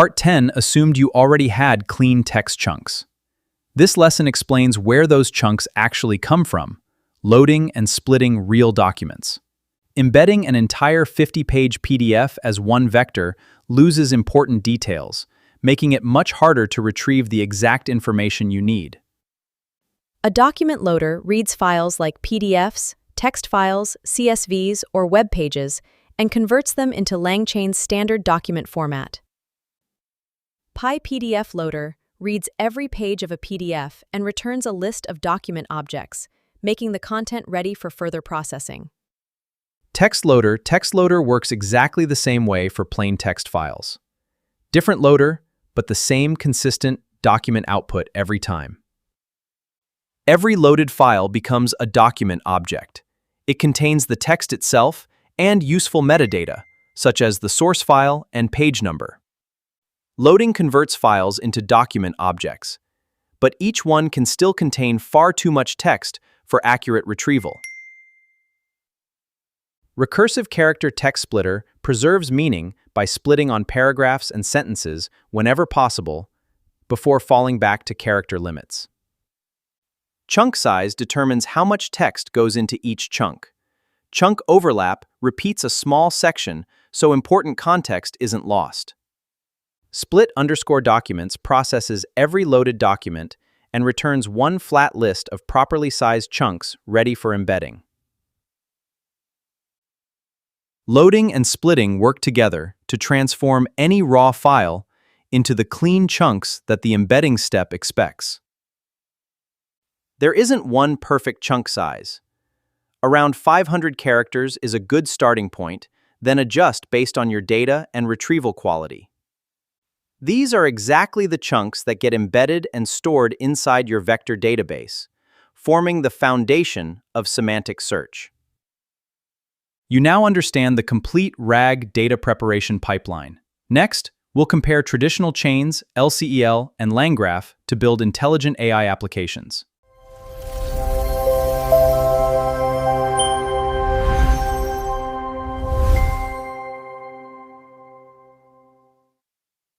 Part 10 assumed you already had clean text chunks. This lesson explains where those chunks actually come from, loading and splitting real documents. Embedding an entire 50-page PDF as one vector loses important details, making it much harder to retrieve the exact information you need. A document loader reads files like PDFs, text files, CSVs, or web pages and converts them into LangChain's standard document format. PyPDF Loader reads every page of a PDF and returns a list of document objects, making the content ready for further processing. Text Loader works exactly the same way for plain text files. Different loader, but the same consistent document output every time. Every loaded file becomes a document object. It contains the text itself and useful metadata, such as the source file and page number. Loading converts files into document objects, but each one can still contain far too much text for accurate retrieval. RecursiveCharacterTextSplitter preserves meaning by splitting on paragraphs and sentences whenever possible before falling back to character limits. Chunk size determines how much text goes into each chunk. Chunk overlap repeats a small section so important context isn't lost. Split_documents processes every loaded document and returns one flat list of properly sized chunks ready for embedding. Loading and splitting work together to transform any raw file into the clean chunks that the embedding step expects. There isn't one perfect chunk size. Around 500 characters is a good starting point, then adjust based on your data and retrieval quality. These are exactly the chunks that get embedded and stored inside your vector database, forming the foundation of semantic search. You now understand the complete RAG data preparation pipeline. Next, we'll compare traditional chains, LCEL, and LangGraph to build intelligent AI applications.